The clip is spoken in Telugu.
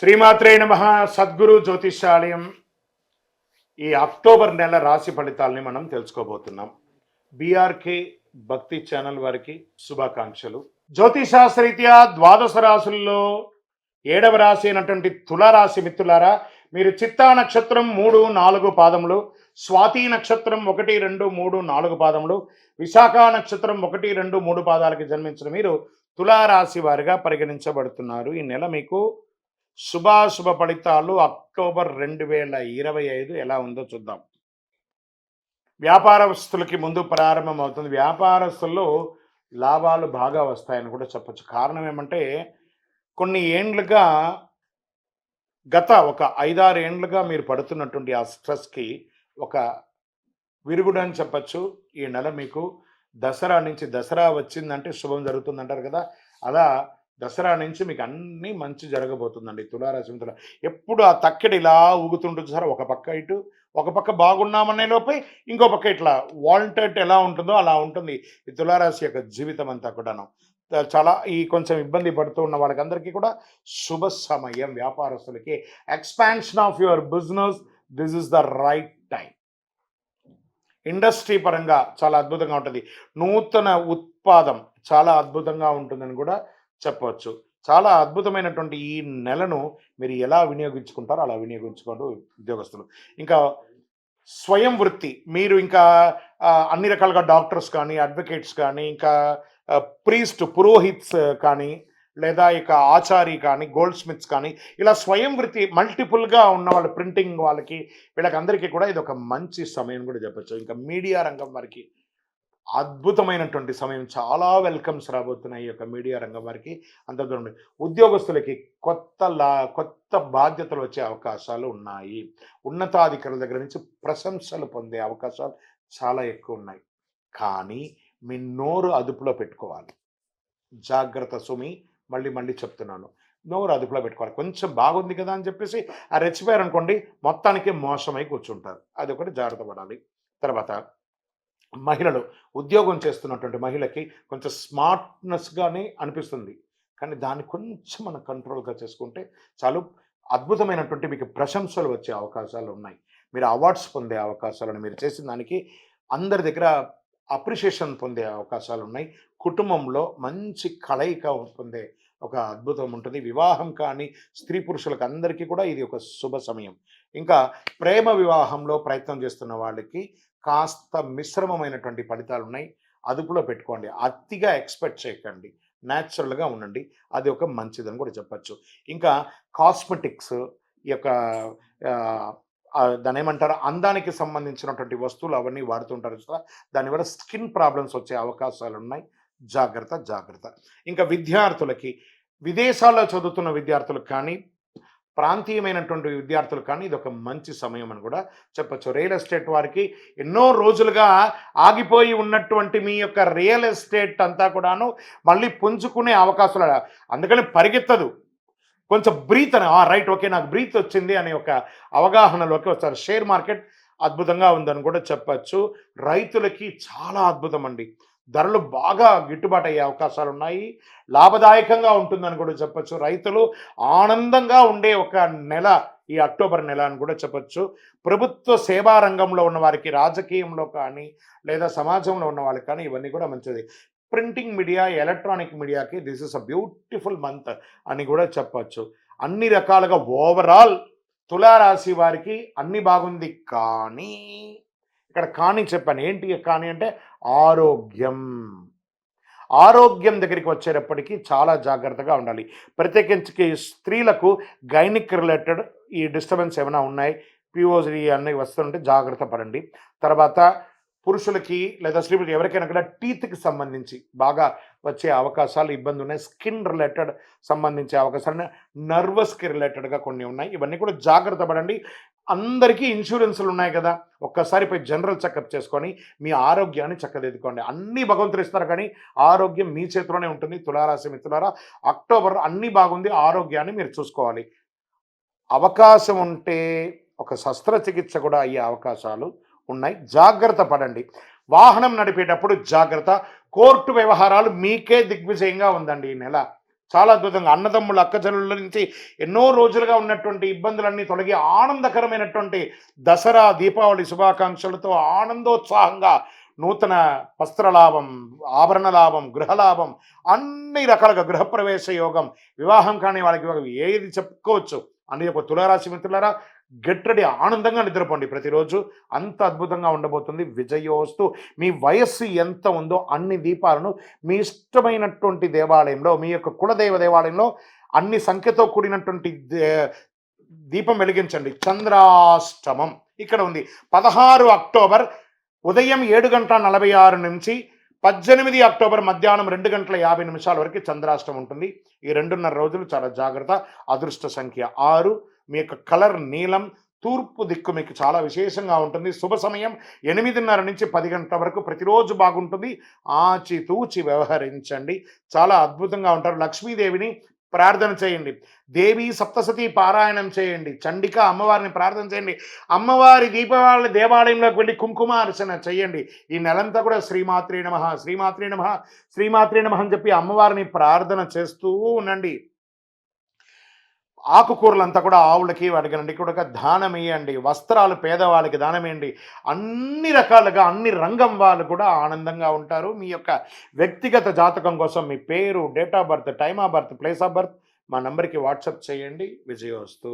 శ్రీమాత్రే నమః. సద్గురు జ్యోతిష్యాలయం ఈ అక్టోబర్ నెల రాశి ఫలితాలని మనం తెలుసుకోబోతున్నాం. బీఆర్కే భక్తి ఛానల్ వారికి శుభాకాంక్షలు. జ్యోతిశాస్త్రరీత్యా ద్వాదశ రాశుల్లో 7వ రాశి అయినటువంటి తులారాశి మిత్రులారా, మీరు చిత్తా నక్షత్రం 3, 4 పాదములు, స్వాతి నక్షత్రం 1, 2, 3, 4 పాదములు, విశాఖ నక్షత్రం 1, 2, 3 పాదాలకి జన్మించిన మీరు తులారాశి వారిగా పరిగణించబడుతున్నారు. ఈ నెల మీకు శుభాశుభ ఫలితాలు అక్టోబర్ 2025 ఎలా ఉందో చూద్దాం. వ్యాపారస్తులకి ముందు ప్రారంభం అవుతుంది. వ్యాపారస్తుల్లో లాభాలు బాగా వస్తాయని కూడా చెప్పచ్చు. కారణం ఏమంటే కొన్ని ఏండ్లుగా గత ఒక 5-6 ఏండ్లుగా మీరు పడుతున్నటువంటి ఆ స్ట్రెస్కి ఒక విరుగుడని చెప్పచ్చు. ఈ నెల మీకు దసరా నుంచి, దసరా వచ్చిందంటే శుభం జరుగుతుంది అంటారు కదా, అలా దసరా నుంచి మీకు అన్నీ మంచి జరగబోతుందండి. తులారాశి మిత్రుల ఎప్పుడు ఆ తక్కెడి ఇలా ఊగుతుంటుంది సార్, ఒక పక్క ఇటు, ఒక పక్క బాగున్నామనే లోపే ఇంకో పక్క ఇట్లా వాంటెడ్ ఎలా ఉంటుందో అలా ఉంటుంది ఈ తులారాశి యొక్క జీవితం అంతా కూడాను. చాలా ఈ కొంచెం ఇబ్బంది పడుతూ ఉన్న వాళ్ళకందరికీ కూడా శుభ సమయం. వ్యాపారస్తులకి expansion of your business, this is the right time. Industry పరంగా చాలా అద్భుతంగా ఉంటుంది. నూతన ఉత్పాదం చాలా అద్భుతంగా ఉంటుందని కూడా చెప్పవచ్చు. చాలా అద్భుతమైనటువంటి ఈ నెలను మీరు ఎలా వినియోగించుకుంటారో అలా వినియోగించుకోండి ఉద్యోగస్తులు. ఇంకా స్వయం వృత్తి, మీరు ఇంకా అన్ని రకాలుగా డాక్టర్స్ కానీ, అడ్వకేట్స్ కానీ, ఇంకా ప్రీస్ట్ పురోహిత్స్ కానీ, లేదా ఇక ఆచారి కానీ, గోల్డ్ స్మిత్స్ కానీ, ఇలా స్వయం వృత్తి మల్టిపుల్గా ఉన్న వాళ్ళ ప్రింటింగ్ వాళ్ళకి, వీళ్ళకందరికీ కూడా ఇది ఒక మంచి సమయం కూడా చెప్పచ్చు. ఇంకా మీడియా రంగం వారికి అద్భుతమైనటువంటి సమయం. చాలా వెల్కమ్స్ రాబోతున్నాయి ఈ యొక్క మీడియా రంగం వారికి. అంత ఉద్యోగస్తులకి కొత్త బాధ్యతలు వచ్చే అవకాశాలు ఉన్నాయి. ఉన్నతాధికారుల దగ్గర నుంచి ప్రశంసలు పొందే అవకాశాలు చాలా ఎక్కువ ఉన్నాయి. కానీ మీ నోరు అదుపులో పెట్టుకోవాలి. జాగ్రత్త సుమి, మళ్ళీ చెప్తున్నాను, నోరు అదుపులో పెట్టుకోవాలి. కొంచెం బాగుంది కదా అని చెప్పేసి ఆ రెచ్చిపోయారనుకోండి, మొత్తానికి మోసమై కూర్చుంటారు. అది ఒకటి జాగ్రత్త పడాలి. తర్వాత మహిళలు, ఉద్యోగం చేస్తున్నటువంటి మహిళకి కొంచెం స్మార్ట్నెస్గానే అనిపిస్తుంది, కానీ దాన్ని కొంచెం మనం కంట్రోల్గా చేసుకుంటే చాలు. అద్భుతమైనటువంటి మీకు ప్రశంసలు వచ్చే అవకాశాలు ఉన్నాయి. మీరు అవార్డ్స్ పొందే అవకాశాలను, మీరు చేసిన దానికి అందరి దగ్గర అప్రిషియేషన్ పొందే అవకాశాలు ఉన్నాయి. కుటుంబంలో మంచి కలయిక పొందే ఒక అద్భుతం ఉంటుంది. వివాహం కానీ స్త్రీ పురుషులకు అందరికీ కూడా ఇది ఒక శుభ సమయం. ఇంకా ప్రేమ వివాహంలో ప్రయత్నం చేస్తున్న వాళ్ళకి కాస్త మిశ్రమమైనటువంటి ఫలితాలు ఉన్నాయి. అదుపులో పెట్టుకోండి. అతిగా ఎక్స్పెక్ట్ చేయకండి, న్యాచురల్గా ఉండండి. అది ఒక మంచిదని కూడా చెప్పచ్చు. ఇంకా కాస్మెటిక్స్, ఈ యొక్క దాని ఏమంటారు, అందానికి సంబంధించినటువంటి వస్తువులు అవన్నీ వాడుతుంటారు కదా, దానివల్ల స్కిన్ ప్రాబ్లమ్స్ వచ్చే అవకాశాలు ఉన్నాయి. జాగ్రత్త. ఇంకా విద్యార్థులకి, విదేశాల్లో చదువుతున్న విద్యార్థులకు కానీ, ప్రాంతీయమైనటువంటి విద్యార్థులు కానీ ఇది ఒక మంచి సమయం అని కూడా చెప్పచ్చు. రియల్ ఎస్టేట్ వారికి ఎన్నో రోజులుగా ఆగిపోయి ఉన్నటువంటి మీ యొక్క రియల్ ఎస్టేట్ అంతా కూడాను మళ్ళీ పుంజుకునే అవకాశాలు, అందుకని పరిగెత్తదు, కొంచెం బ్రీత్ అని, రైట్ ఓకే నాకు బ్రీత్ వచ్చింది అనే ఒక అవగాహనలోకి వస్తారు. షేర్ మార్కెట్ అద్భుతంగా ఉందని కూడా చెప్పచ్చు. రైతులకి చాలా అద్భుతం అండి. ధరలు బాగా గిట్టుబాటు అయ్యే అవకాశాలు ఉన్నాయి. లాభదాయకంగా ఉంటుందని కూడా చెప్పచ్చు. రైతులు ఆనందంగా ఉండే ఒక నెల ఈ అక్టోబర్ నెల అని కూడా చెప్పచ్చు. ప్రభుత్వ సేవా రంగంలో ఉన్న వారికి, రాజకీయంలో కానీ లేదా సమాజంలో ఉన్న వాళ్ళకి కానీ ఇవన్నీ కూడా మంచిది. ప్రింటింగ్ మీడియా, ఎలక్ట్రానిక్ మీడియాకి this is a beautiful month అని కూడా చెప్పచ్చు. అన్ని రకాలుగా ఓవరాల్ తులారాశి వారికి అన్ని బాగుంది. కానీ ఇక్కడ కానీ చెప్పాను, ఏంటి కానీ అంటే ఆరోగ్యం దగ్గరికి వచ్చేటప్పటికీ చాలా జాగ్రత్తగా ఉండాలి. ప్రత్యేకించి స్త్రీలకు గైనిక్ రిలేటెడ్ ఈ డిస్టర్బెన్స్ ఏమైనా ఉన్నాయి, పిఓసి అన్నీ వస్తుంటే జాగ్రత్త పడండి. తర్వాత పురుషులకి లేదా స్త్రీలకు ఎవరికైనా కూడా టీత్కి సంబంధించి బాగా వచ్చే అవకాశాలు, ఇబ్బంది ఉన్నాయి. స్కిన్ రిలేటెడ్ సంబంధించే అవకాశాలు, నర్వస్కి రిలేటెడ్గా కొన్ని ఉన్నాయి. ఇవన్నీ కూడా జాగ్రత్త పడండి. అందరికీ ఇన్సూరెన్సులు ఉన్నాయి కదా, ఒక్కసారి పోయి జనరల్ చెకప్ చేసుకొని మీ ఆరోగ్యాన్ని చక్కదిద్దుకోండి. అన్నీ భగవంతుడు ఇస్తారు, కానీ ఆరోగ్యం మీ చేతిలోనే ఉంటుంది. తులారాశి మిత్రులారా, అక్టోబర్ అన్నీ బాగుంది, ఆరోగ్యాన్ని మీరు చూసుకోవాలి. అవకాశం ఉంటే ఒక శస్త్రచికిత్స కూడా అయ్యే అవకాశాలు ఉన్నాయి. జాగ్రత్త పడండి. వాహనం నడిపేటప్పుడు జాగ్రత్త. కోర్టు వ్యవహారాలు మీకే దిగ్విజయంగా ఉందండి ఈ నెల. చాలా అద్భుతంగా అన్నదమ్ముల అక్కచెల్లెళ్ళ నుంచి ఎన్నో రోజులుగా ఉన్నటువంటి ఇబ్బందులన్నీ తొలగి ఆనందకరమైనటువంటి దసరా దీపావళి శుభాకాంక్షలతో ఆనందోత్సాహంగా నూతన వస్త్రలాభం, ఆభరణ లాభం, గృహలాభం, అన్ని రకాలుగా గృహప్రవేశ యోగం, వివాహం కాని వాళ్ళకి ఏది చెప్పుకోవచ్చు అని ఒక తులారాశి మిత్రులారా, గెట్ రెడీ, ఆనందంగా నిద్రపోండి ప్రతిరోజు. అంత అద్భుతంగా ఉండబోతుంది. విజయోస్తు. మీ వయస్సు ఎంత ఉందో అన్ని దీపాలను మీ ఇష్టమైనటువంటి దేవాలయంలో, మీ యొక్క కులదైవ దేవాలయంలో అన్ని సంఖ్యతో కూడినటువంటి దీపం వెలిగించండి. చంద్రాష్టమం ఇక్కడ ఉంది. 16 అక్టోబర్ ఉదయం 7:46 నుంచి 18 అక్టోబర్ మధ్యాహ్నం 2:50 వరకు చంద్రాష్టమం ఉంటుంది. ఈ 2.5 రోజులు చాలా జాగ్రత్త. అదృష్ట సంఖ్య 6. మీ యొక్క కలర్ నీలం, తూర్పు దిక్కు మీకు చాలా విశేషంగా ఉంటుంది. శుభ సమయం 8:30 నుంచి 10 గంటల వరకు. ప్రతిరోజు బాగుంటుంది. ఆచితూచి వ్యవహరించండి. చాలా అద్భుతంగా ఉంటారు. లక్ష్మీదేవిని ప్రార్థన చేయండి. దేవి సప్తసతి పారాయణం చేయండి. చండిక అమ్మవారిని ప్రార్థన చేయండి. అమ్మవారి దీపావళి దేవాలయంలోకి వెళ్ళి కుంకుమార్చన చేయండి. ఈ నెలంతా కూడా శ్రీమాత్రే నమః, శ్రీమాత్రే నమః, శ్రీమాత్రే నమః అని చెప్పి అమ్మవారిని ప్రార్థన చేస్తూ ఉండండి. ఆకుకూరలంతా కూడా ఆవులకి వాటికి కూడా దానం వేయండి. వస్త్రాలు పేదవాళ్ళకి దానం వేయండి. అన్ని రకాలుగా అన్ని రంగం వాళ్ళు కూడా ఆనందంగా ఉంటారు. మీ యొక్క వ్యక్తిగత జాతకం కోసం మీ పేరు, date of birth, time of birth, place of birth మా నంబర్కి వాట్సాప్ చేయండి. విజయోస్తు.